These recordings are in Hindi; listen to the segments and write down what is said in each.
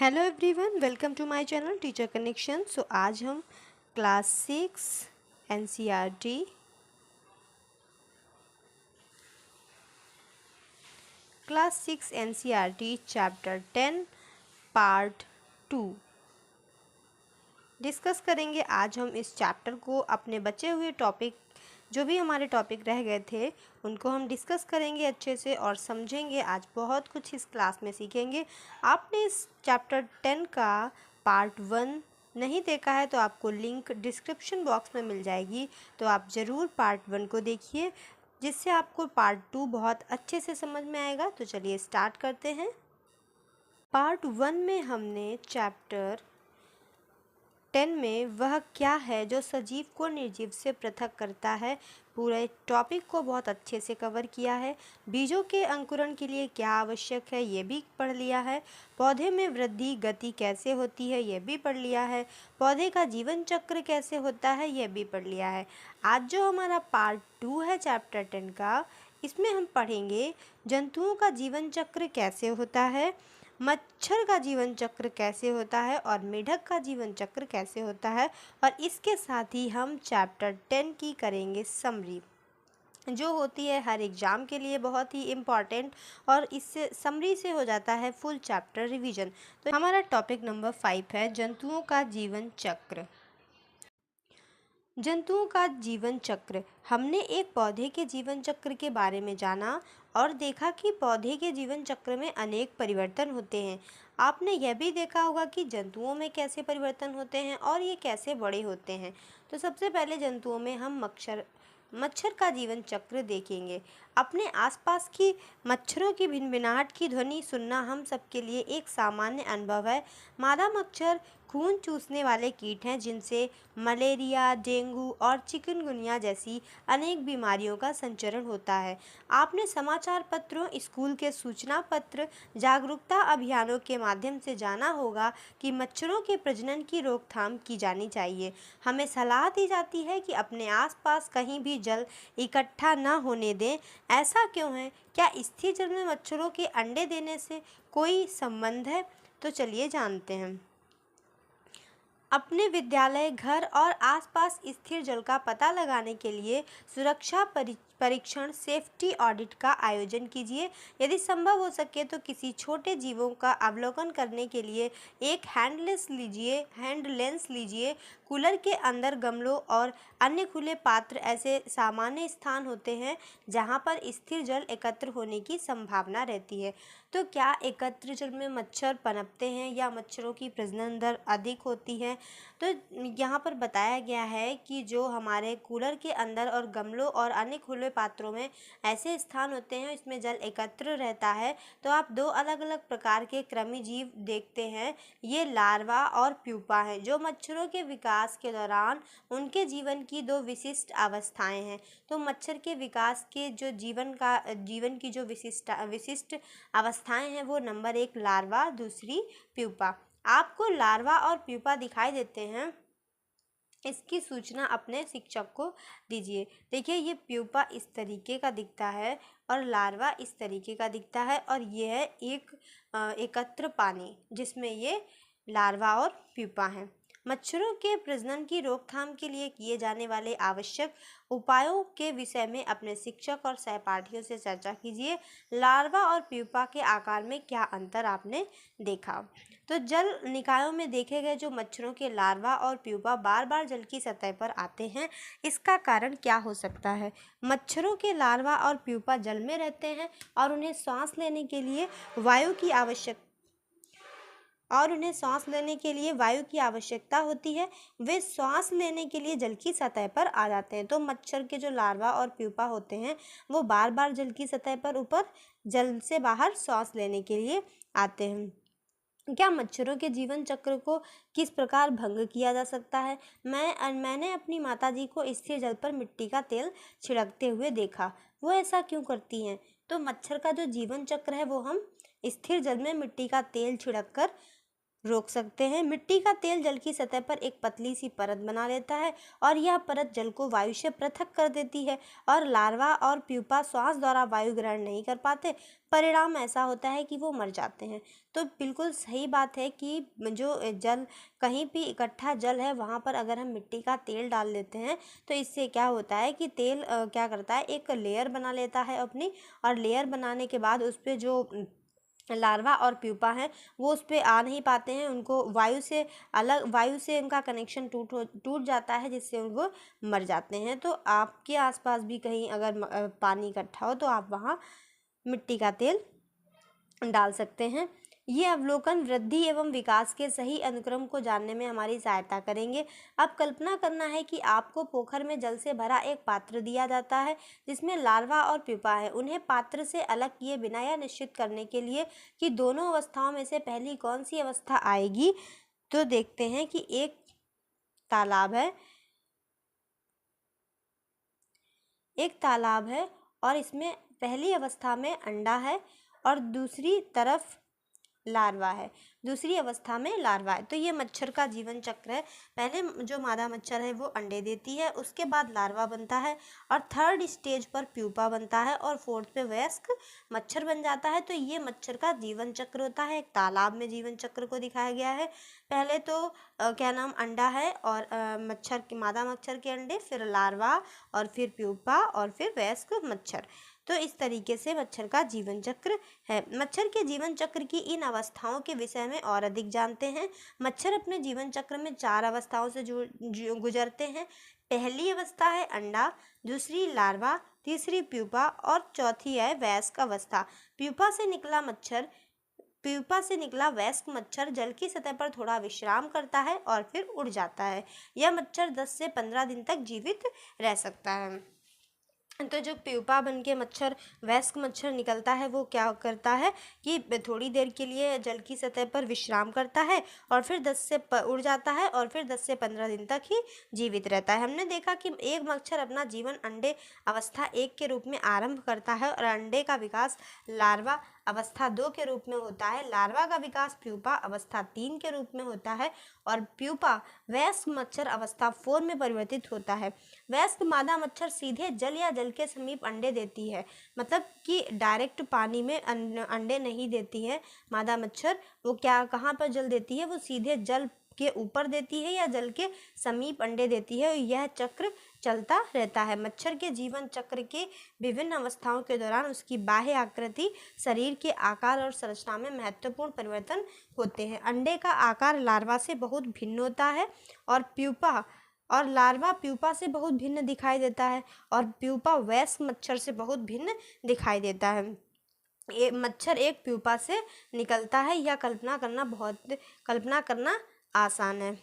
Hello everyone, welcome to my channel teacher connection. So आज हम class 6 NCERT chapter 10 part 2 discuss करेंगे। आज हम इस चैप्टर को अपने बचे हुए टॉपिक जो भी हमारे टॉपिक रह गए थे उनको हम डिस्कस करेंगे अच्छे से और समझेंगे। आज बहुत कुछ इस क्लास में सीखेंगे। आपने इस चैप्टर 10 का पार्ट 1 नहीं देखा है तो आपको लिंक डिस्क्रिप्शन बॉक्स में मिल जाएगी, तो आप ज़रूर पार्ट 1 को देखिए, जिससे आपको पार्ट 2 बहुत अच्छे से समझ में आएगा। तो चलिए स्टार्ट करते हैं। पार्ट 1 में हमने चैप्टर 10 में वह क्या है जो सजीव को निर्जीव से पृथक करता है, पूरे टॉपिक को बहुत अच्छे से कवर किया है। बीजों के अंकुरण के लिए क्या आवश्यक है ये भी पढ़ लिया है। पौधे में वृद्धि गति कैसे होती है ये भी पढ़ लिया है। पौधे का जीवन चक्र कैसे होता है ये भी पढ़ लिया है। आज जो हमारा पार्ट 2 है चैप्टर 10 का, इसमें हम पढ़ेंगे जंतुओं का जीवन चक्र कैसे होता है, मच्छर का जीवन चक्र कैसे होता है और मेढक का जीवन चक्र कैसे होता है। और इसके साथ ही हम चैप्टर 10 की करेंगे समरी, जो होती है हर एग्ज़ाम के लिए बहुत ही इम्पॉर्टेंट, और इससे समरी से हो जाता है फुल चैप्टर रिवीजन। तो हमारा टॉपिक नंबर 5 है जंतुओं का जीवन चक्र। जंतुओं का जीवन चक्र। हमने एक पौधे के जीवन चक्र के बारे में जाना और देखा कि पौधे के जीवन चक्र में अनेक परिवर्तन होते हैं। आपने यह भी देखा होगा कि जंतुओं में कैसे परिवर्तन होते हैं और ये कैसे बड़े होते हैं। तो सबसे पहले जंतुओं में हम मच्छर का जीवन चक्र देखेंगे। अपने आसपास की मच्छरों की भिनभिनाहट की ध्वनि सुनना हम सबके लिए एक सामान्य अनुभव है। मादा मच्छर खून चूसने वाले कीट हैं जिनसे मलेरिया, डेंगू और चिकनगुनिया जैसी अनेक बीमारियों का संचरण होता है। आपने समाचार पत्रों, स्कूल के सूचना पत्र, जागरूकता अभियानों के माध्यम से जाना होगा कि मच्छरों के प्रजनन की रोकथाम की जानी चाहिए। हमें सलाह दी जाती है कि अपने आसपास कहीं भी जल इकट्ठा न होने दें। ऐसा क्यों है? क्या स्थिर जल में मच्छरों के अंडे देने से कोई संबंध है? तो चलिए जानते हैं। अपने विद्यालय, घर और आसपास स्थिर जल का पता लगाने के लिए सुरक्षा परीक्षण सेफ्टी ऑडिट का आयोजन कीजिए। यदि संभव हो सके तो किसी छोटे जीवों का अवलोकन करने के लिए एक हैंड लेंस लीजिए। कूलर के अंदर, गमलों और अन्य खुले पात्र ऐसे सामान्य स्थान होते हैं जहां पर स्थिर जल एकत्र होने की संभावना रहती है। तो क्या एकत्र जल में मच्छर पनपते हैं या मच्छरों की प्रजनन दर अधिक होती है? तो यहाँ पर बताया गया है कि जो हमारे कूलर के अंदर और गमलों और अन्य खुले पात्रों में ऐसे स्थान होते हैं इसमें जल एकत्र रहता है, तो आप दो अलग अलग प्रकार के कृमि जीव देखते हैं। ये लार्वा और प्यूपा हैं, जो मच्छरों के विकास के दौरान उनके जीवन की दो विशिष्ट अवस्थाएं हैं। तो मच्छर के विकास के जो जीवन की जो विशिष्ट अवस्थाएं हैं वो नंबर 1 लार्वा, दूसरी प्यूपा। आपको लार्वा और प्यूपा दिखाई देते हैं, इसकी सूचना अपने शिक्षक को दीजिए। देखिए, ये प्यूपा इस तरीके का दिखता है और लार्वा इस तरीके का दिखता है, और ये है एक एकत्र पानी जिसमें ये लार्वा और प्यूपा हैं। मच्छरों के प्रजनन की रोकथाम के लिए किए जाने वाले आवश्यक उपायों के विषय में अपने शिक्षक और सहपाठियों से चर्चा कीजिए। लार्वा और प्यूपा के आकार में क्या अंतर आपने देखा? तो जल निकायों में देखे गए जो मच्छरों के लार्वा और प्यूपा बार बार जल की सतह पर आते हैं, इसका कारण क्या हो सकता है? मच्छरों के लार्वा और प्यूपा जल में रहते हैं और उन्हें सांस लेने के लिए वायु की आवश्यकता होती है। वे सांस लेने के लिए जल की सतह पर आ जाते हैं। तो मच्छर के जो लार्वा और प्यूपा होते हैं वो बार बार जल की सतह पर ऊपर जल से बाहर सांस लेने के लिए आते हैं। क्या मच्छरों के जीवन चक्र को किस प्रकार भंग किया जा सकता है? मैंने अपनी माताजी को स्थिर जल पर मिट्टी का तेल छिड़कते हुए देखा। वो ऐसा क्यों करती हैं? तो मच्छर का जो जीवन चक्र है वो हम स्थिर जल में मिट्टी का तेल छिड़क कर रोक सकते हैं। मिट्टी का तेल जल की सतह पर एक पतली सी परत बना लेता है और यह परत जल को वायु से पृथक कर देती है और लार्वा और प्यूपा श्वास द्वारा वायु ग्रहण नहीं कर पाते। परिणाम ऐसा होता है कि वो मर जाते हैं। तो बिल्कुल सही बात है कि जो जल कहीं भी इकट्ठा जल है वहाँ पर अगर हम मिट्टी का तेल डाल देते हैं तो इससे क्या होता है कि तेल क्या करता है, एक लेयर बना लेता है अपनी, और लेयर बनाने के बाद उस पर जो लार्वा और प्यूपा हैं वो उस पर आ नहीं पाते हैं, उनको वायु से उनका कनेक्शन टूट जाता है, जिससे वो मर जाते हैं। तो आपके आसपास भी कहीं अगर पानी इकट्ठा हो तो आप वहाँ मिट्टी का तेल डाल सकते हैं। ये अवलोकन वृद्धि एवं विकास के सही अनुक्रम को जानने में हमारी सहायता करेंगे। अब कल्पना करना है कि आपको पोखर में जल से भरा एक पात्र दिया जाता है जिसमें लार्वा और प्यूपा है। उन्हें पात्र से अलग किए बिना यह निश्चित करने के लिए कि दोनों अवस्थाओं में से पहली कौन सी अवस्था आएगी, तो देखते हैं कि एक तालाब है और इसमें पहली अवस्था में अंडा है और दूसरी तरफ लार्वा है, दूसरी अवस्था में लार्वा है। तो ये मच्छर का जीवन चक्र है। पहले जो मादा मच्छर है वो अंडे देती है, उसके बाद लार्वा बनता है और थर्ड स्टेज पर प्यूपा बनता है और फोर्थ पे वयस्क मच्छर बन जाता है। तो ये मच्छर का जीवन चक्र होता है। एक तालाब में जीवन चक्र को दिखाया गया है। पहले तो क्या नाम अंडा है और मादा मच्छर के अंडे, फिर लार्वा और फिर प्यूपा और फिर वयस्क मच्छर। तो इस तरीके से मच्छर का जीवन चक्र है। मच्छर के जीवन चक्र की इन अवस्थाओं के विषय में और अधिक जानते हैं। मच्छर अपने जीवन चक्र में 4 अवस्थाओं से गुजरते हैं। पहली अवस्था है अंडा, दूसरी लार्वा, तीसरी प्यूपा और चौथी है वयस्क अवस्था। प्यूपा से निकला वयस्क मच्छर जल की सतह पर थोड़ा विश्राम करता है और फिर उड़ जाता है। यह मच्छर 10 से 15 दिन तक जीवित रह सकता है। तो जो प्यूपा बन के वयस्क मच्छर निकलता है वो क्या करता है कि थोड़ी देर के लिए जल की सतह पर विश्राम करता है और फिर उड़ जाता है और फिर 10 से 15 दिन तक ही जीवित रहता है। हमने देखा कि एक मच्छर अपना जीवन अंडे अवस्था 1 के रूप में आरंभ करता है और अंडे का विकास लार्वा अवस्था 2 के रूप में होता है। लार्वा का विकास प्यूपा अवस्था 3 के रूप में होता है और प्यूपा वयस्क मच्छर अवस्था 4 में परिवर्तित होता है। वयस्क मादा मच्छर सीधे जल या जल के समीप अंडे देती है, मतलब कि डायरेक्ट पानी में अंडे नहीं देती है मादा मच्छर। वो कहाँ पर जल देती है, वो सीधे जल के ऊपर देती है या जल के समीप अंडे देती है। यह चक्र चलता रहता है। मच्छर के जीवन चक्र के विभिन्न अवस्थाओं के दौरान उसकी बाह्य आकृति, शरीर के आकार और संरचना में महत्वपूर्ण परिवर्तन होते हैं। अंडे का आकार लार्वा से बहुत भिन्न होता है और लार्वा प्यूपा से बहुत भिन्न दिखाई देता है और प्यूपा वयस्क मच्छर से बहुत भिन्न दिखाई देता है। मच्छर एक प्यूपा से निकलता है, यह कल्पना करना आसान है।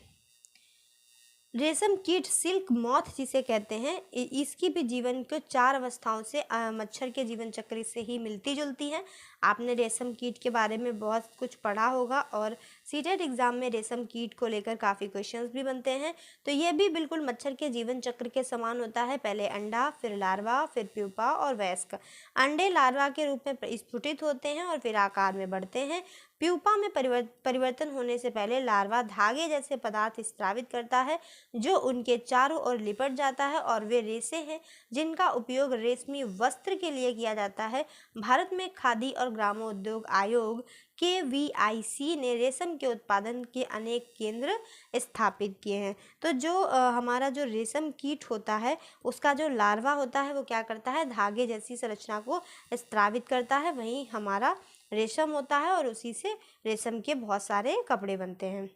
रेशम कीट सिल्क मॉथ जिसे कहते हैं, इसकी भी जीवन को 4 अवस्थाओं से मच्छर के जीवन चक्र से ही मिलती जुलती है। आपने रेशम कीट के बारे में बहुत कुछ पढ़ा होगा और सीटेट एग्जाम में रेशम कीट को लेकर काफ़ी क्वेश्चंस भी बनते हैं। तो ये भी बिल्कुल मच्छर के जीवन चक्र के समान होता है। पहले अंडा, फिर लार्वा, फिर प्यूपा और वयस्क। अंडे लार्वा के रूप में स्फुटित होते हैं और फिर आकार में बढ़ते हैं। प्यूपा में परिवर्तन होने से पहले लार्वा धागे जैसे पदार्थ स्रावित करता है जो उनके चारों ओर लिपट जाता है और वे रेशे हैं जिनका उपयोग रेशमी वस्त्र के लिए किया जाता है। भारत में खादी और ग्रामोद्योग आयोग KVIC ने रेशम के उत्पादन के अनेक केंद्र स्थापित किए हैं। तो जो हमारा जो रेशम कीट होता है उसका जो लार्वा होता है वो क्या करता है, धागे जैसी संरचना को स्रावित करता है। वहीं हमारा रेशम होता है और उसी से रेशम के बहुत सारे कपड़े बनते हैं।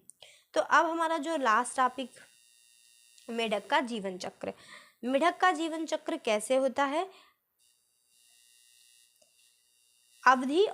तो अब हमारा जो लास्ट टॉपिक, मेढक का जीवन चक्र। मेढक का जीवन चक्र कैसे होता है? अवधि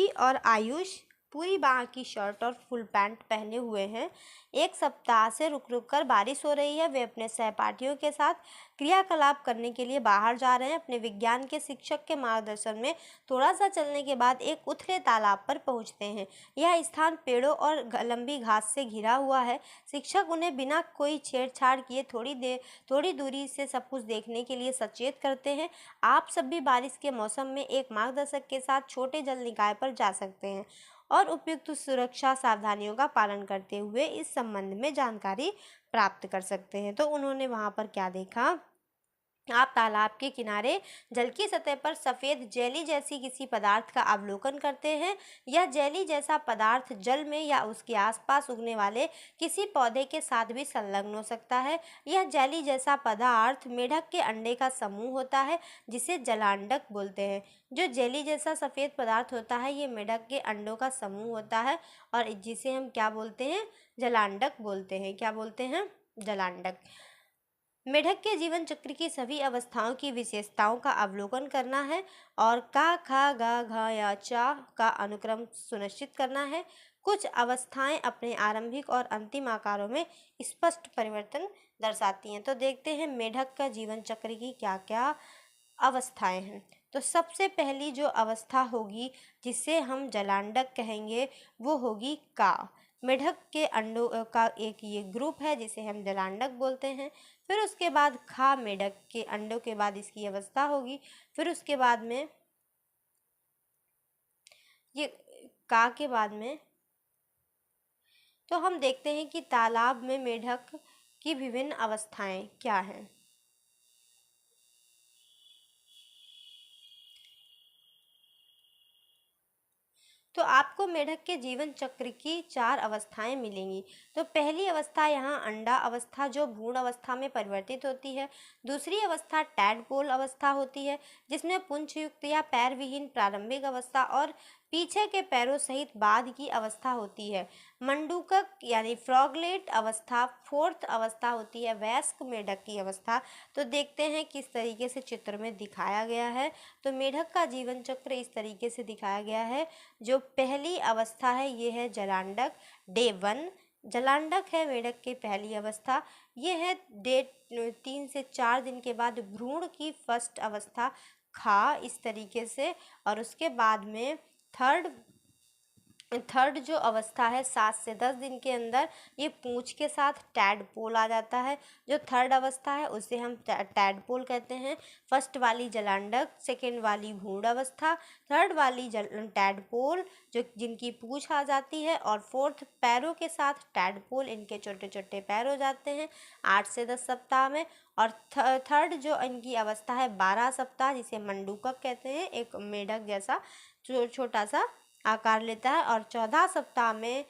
और आयुष पूरी बांह की शर्ट और फुल पैंट पहने हुए हैं। एक सप्ताह से रुक रुक कर बारिश हो रही है। वे अपने सहपाठियों के साथ क्रियाकलाप करने के लिए बाहर जा रहे हैं। अपने विज्ञान के शिक्षक के मार्गदर्शन में थोड़ा सा चलने के बाद एक उथले तालाब पर पहुंचते हैं। यह स्थान पेड़ों और लंबी घास से घिरा हुआ है। शिक्षक उन्हें बिना कोई छेड़छाड़ किए थोड़ी दूरी से सब कुछ देखने के लिए सचेत करते हैं। आप सब भी बारिश के मौसम में एक मार्गदर्शक के साथ छोटे जल निकाय पर जा सकते हैं और उपयुक्त सुरक्षा सावधानियों का पालन करते हुए इस संबंध में जानकारी प्राप्त कर सकते हैं। तो उन्होंने वहाँ पर क्या देखा? आप तालाब के किनारे जल की सतह पर सफ़ेद जेली जैसी किसी पदार्थ का अवलोकन करते हैं। यह जेली जैसा पदार्थ जल में या उसके आसपास उगने वाले किसी पौधे के साथ भी संलग्न हो सकता है। यह जेली जैसा पदार्थ मेढक के अंडे का समूह होता है, जिसे जलांडक बोलते हैं। जो जेली जैसा सफ़ेद पदार्थ होता है, ये मेढक के अंडों का समूह होता है और जिसे हम क्या बोलते हैं? जलांडक बोलते हैं। क्या बोलते हैं? जलांडक। मेढक के जीवन चक्र की सभी अवस्थाओं की विशेषताओं का अवलोकन करना है और का, खा, गा, घा या चा का अनुक्रम सुनिश्चित करना है। कुछ अवस्थाएं अपने आरंभिक और अंतिम आकारों में स्पष्ट परिवर्तन दर्शाती हैं। तो देखते हैं मेढक का जीवन चक्र की क्या क्या अवस्थाएं हैं। तो सबसे पहली जो अवस्था होगी, जिसे हम जलांडक कहेंगे, वो होगी का। मेढक के अंडों का एक ये ग्रुप है जिसे हम जलांडक बोलते हैं। फिर उसके बाद खा मेढक के अंडों के बाद इसकी अवस्था होगी। फिर उसके बाद में ये का के बाद में तो हम देखते हैं कि तालाब में मेढक की विभिन्न अवस्थाएं क्या हैं। तो आपको मेढक के जीवन चक्र की 4 अवस्थाएं मिलेंगी। तो पहली अवस्था यहाँ अंडा अवस्था, जो भ्रूण अवस्था में परिवर्तित होती है। दूसरी अवस्था टैडपोल अवस्था होती है, जिसमें पुंछयुक्त या पैर विहीन प्रारंभिक अवस्था और पीछे के पैरों सहित बाद की अवस्था होती है। मंडूकक यानी फ्रॉगलेट अवस्था फोर्थ अवस्था होती है। वयस्क मेढक की अवस्था तो देखते हैं किस तरीके से चित्र में दिखाया गया है। तो मेढक का जीवन चक्र इस तरीके से दिखाया गया है। जो पहली अवस्था है ये है जलांडक, डे 1 जलांडक है मेढक की पहली अवस्था। ये है डे 3 से 4 दिन के बाद भ्रूण की फर्स्ट अवस्था खा, इस तरीके से। और उसके बाद में थर्ड जो अवस्था है 7 से 10 दिन के अंदर ये पूंछ के साथ टैडपोल आ जाता है। जो थर्ड अवस्था है उसे हम टैडपोल कहते हैं। फर्स्ट वाली जलांडक, सेकेंड वाली भ्रूण अवस्था, थर्ड वाली टैडपोल जो जिनकी पूंछ आ जाती है, और फोर्थ पैरों के साथ टैडपोल, इनके छोटे छोटे पैर हो जाते हैं 8 से 10 सप्ताह में। और थर्ड जो इनकी अवस्था है 12 सप्ताह, जिसे मंडूकक कहते हैं, एक मेढक जैसा छोटा सा आकार लेता है। और 14 सप्ताह में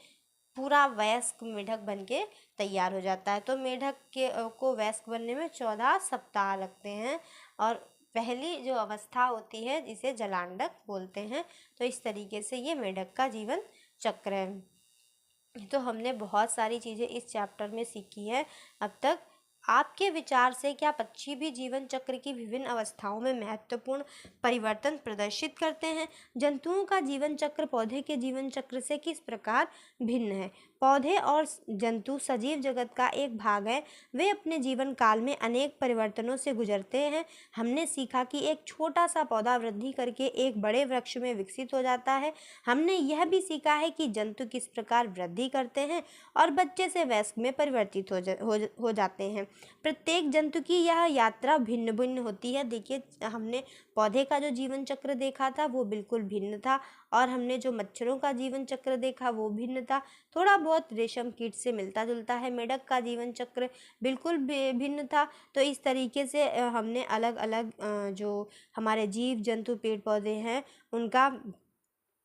पूरा वयस्क मेढक बनके तैयार हो जाता है। तो मेढक के को वयस्क बनने में 14 सप्ताह लगते हैं। और पहली जो अवस्था होती है जिसे जलांडक बोलते हैं। तो इस तरीके से ये मेढक का जीवन चक्र है। तो हमने बहुत सारी चीज़ें इस चैप्टर में सीखी है अब तक। आपके विचार से क्या पक्षी भी जीवन चक्र की विभिन्न अवस्थाओं में महत्वपूर्ण परिवर्तन प्रदर्शित करते हैं? जंतुओं का जीवन चक्र पौधे के जीवन चक्र से किस प्रकार भिन्न है? पौधे और जंतु सजीव जगत का एक भाग है। वे अपने जीवन काल में अनेक परिवर्तनों से गुजरते हैं। हमने सीखा कि एक छोटा सा पौधा वृद्धि करके एक बड़े वृक्ष में विकसित हो जाता है। हमने यह भी सीखा है कि जंतु किस प्रकार वृद्धि करते हैं और बच्चे से वयस्क में परिवर्तित हो जाते हैं। प्रत्येक जंतु की यह यात्रा भिन्न भिन्न होती है। देखिए, हमने पौधे का जो जीवन चक्र देखा था वो बिल्कुल भिन्न था, और हमने जो मच्छरों का जीवन चक्र देखा वो भिन्न था। थोड़ा बहुत रेशम कीट से मिलता जुलता है। मेढक का जीवन चक्र बिल्कुल भिन्न था। तो इस तरीके से हमने अलग अलग जो हमारे जीव जंतु पेड़ पौधे हैं उनका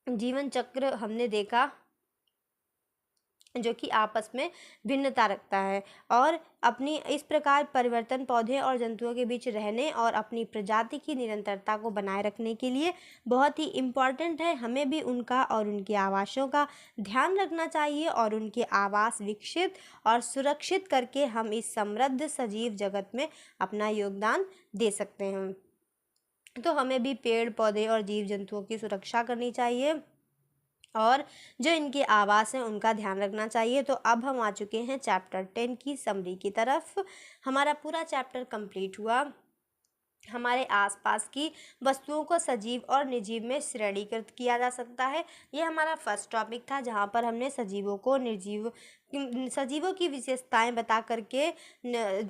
जीवन चक्र हमने देखा, जो कि आपस में भिन्नता रखता है। और अपनी इस प्रकार परिवर्तन पौधे और जंतुओं के बीच रहने और अपनी प्रजाति की निरंतरता को बनाए रखने के लिए बहुत ही इम्पॉर्टेंट है। हमें भी उनका और उनके आवासों का ध्यान रखना चाहिए, और उनके आवास विकसित और सुरक्षित करके हम इस समृद्ध सजीव जगत में अपना योगदान दे सकते हैं। तो हमें भी पेड़ पौधे और जीव जंतुओं की सुरक्षा करनी चाहिए। और जो इनके आवास हैं उनका ध्यान रखना चाहिए। तो अब हम आ चुके हैं चैप्टर 10 की समरी की तरफ। हमारा पूरा चैप्टर कंप्लीट हुआ। हमारे आसपास की वस्तुओं को सजीव और निर्जीव में श्रेणीकृत किया जा सकता है। ये हमारा फर्स्ट टॉपिक था, जहाँ पर हमने सजीवों को सजीवों की विशेषताएं बता करके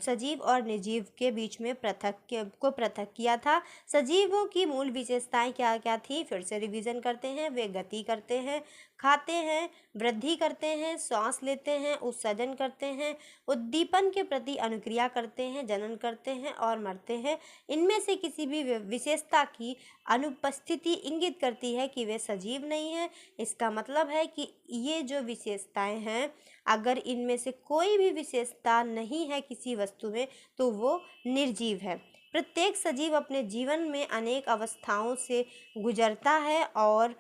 सजीव और निर्जीव के बीच में पृथक किया था। सजीवों की मूल विशेषताएं क्या क्या थी, फिर से रिवीजन करते हैं। वे गति करते हैं, खाते हैं, वृद्धि करते हैं, श्वास लेते हैं, उत्सर्जन करते हैं, उद्दीपन के प्रति अनुक्रिया करते हैं, जनन करते हैं और मरते हैं। इनमें से किसी भी विशेषता की अनुपस्थिति इंगित करती है कि वे सजीव नहीं हैं। इसका मतलब है कि ये जो विशेषताएं हैं, अगर इनमें से कोई भी विशेषता नहीं है किसी वस्तु में, तो वो निर्जीव है। प्रत्येक सजीव अपने जीवन में अनेक अवस्थाओं से गुजरता है और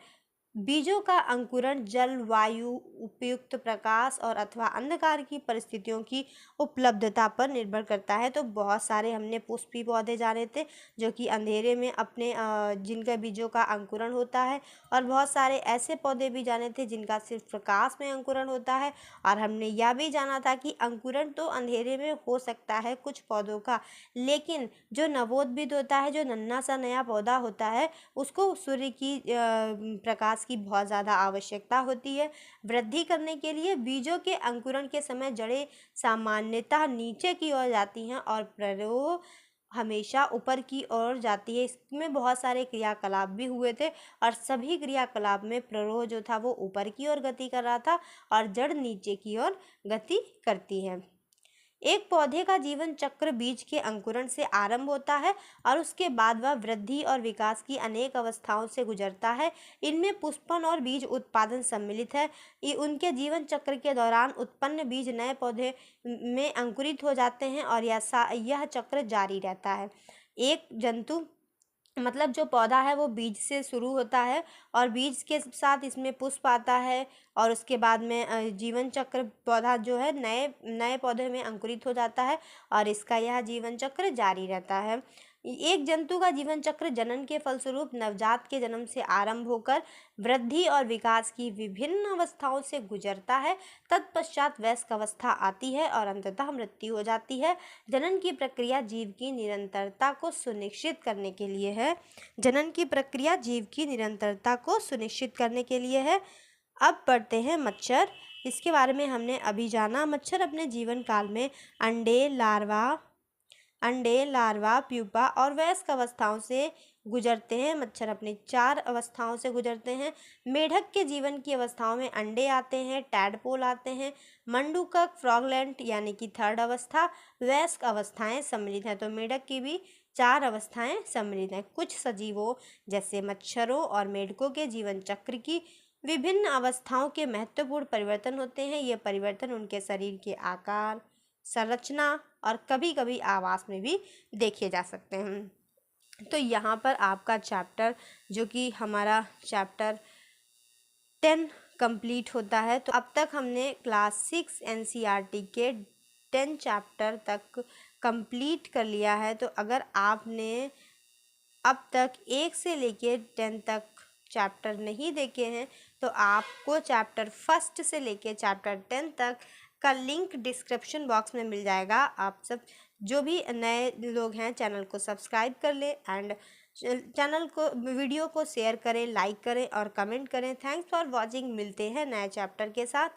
बीजों का अंकुरण जल, वायु, उपयुक्त प्रकाश और अथवा अंधकार की परिस्थितियों की उपलब्धता पर निर्भर करता है। तो बहुत सारे हमने पुष्पी पौधे जाने थे जो कि अंधेरे में अपने जिनका बीजों का अंकुरण होता है, और बहुत सारे ऐसे पौधे भी जाने थे जिनका सिर्फ प्रकाश में अंकुरण होता है। और हमने यह भी जाना था कि अंकुरण तो अंधेरे में हो सकता है कुछ पौधों का, लेकिन जो नवोद्भिद होता है, जो नन्हा सा नया पौधा होता है, उसको सूर्य की प्रकाश की बहुत ज़्यादा आवश्यकता होती है। वृद्धि करने के लिए बीजों के अंकुरण के समय जड़ें सामान्यतः नीचे की ओर जाती हैं और प्ररोह हमेशा ऊपर की ओर जाती है। इसमें बहुत सारे क्रियाकलाप भी हुए थे और सभी क्रियाकलाप में प्ररोह जो था वो ऊपर की ओर गति कर रहा था और जड़ नीचे की ओर गति करती है। एक पौधे का जीवन चक्र बीज के अंकुरण से आरंभ होता है और उसके बाद वह वृद्धि और विकास की अनेक अवस्थाओं से गुजरता है। इनमें पुष्पन और बीज उत्पादन सम्मिलित है। उनके जीवन चक्र के दौरान उत्पन्न बीज नए पौधे में अंकुरित हो जाते हैं और यह चक्र जारी रहता है। एक जंतु मतलब जो पौधा है वो बीज से शुरू होता है और बीज के साथ इसमें पुष्प आता है और उसके बाद में जीवन चक्र पौधा जो है नए नए पौधे में अंकुरित हो जाता है और इसका यह जीवन चक्र जारी रहता है। एक जंतु का जीवन चक्र जनन के फलस्वरूप नवजात के जन्म से आरंभ होकर वृद्धि और विकास की विभिन्न अवस्थाओं से गुजरता है। तत्पश्चात वयस्क अवस्था आती है और अंततः मृत्यु हो जाती है। जनन की प्रक्रिया जीव की निरंतरता को सुनिश्चित करने के लिए है। जनन की प्रक्रिया जीव की निरंतरता को सुनिश्चित करने के लिए है। अब पढ़ते हैं मच्छर। इसके बारे में हमने अभी जाना। मच्छर अपने जीवन काल में अंडे, लार्वा, प्यूपा और वयस्क अवस्थाओं से गुजरते हैं। मच्छर अपनी 4 अवस्थाओं से गुजरते हैं। मेढक के जीवन की अवस्थाओं में अंडे आते हैं, टैडपोल आते हैं, मंडूकक, फ्रॉगलेंट यानी कि 3rd अवस्था, वयस्क अवस्थाएं सम्मिलित हैं। तो मेढक की भी 4 अवस्थाएं सम्मिलित हैं। कुछ सजीवों जैसे मच्छरों और मेढकों के जीवन चक्र की विभिन्न अवस्थाओं के महत्वपूर्ण परिवर्तन होते हैं। ये परिवर्तन उनके शरीर के आकार, संरचना और कभी कभी आवास में भी देखे जा सकते हैं। तो यहाँ पर आपका चैप्टर जो कि हमारा चैप्टर 10 कंप्लीट होता है। तो अब तक हमने क्लास 6 एनसीईआरटी के 10 चैप्टर तक कंप्लीट कर लिया है। तो अगर आपने अब तक 1 से लेके 10 तक चैप्टर नहीं देखे हैं तो आपको चैप्टर 1 से लेके चैप्टर 10 तक का लिंक डिस्क्रिप्शन बॉक्स में मिल जाएगा। आप सब जो भी नए लोग हैं चैनल को सब्सक्राइब कर लें एंड चैनल को वीडियो को शेयर करें, लाइक करें और कमेंट करें। Thanks for watching. मिलते हैं नए चैप्टर के साथ।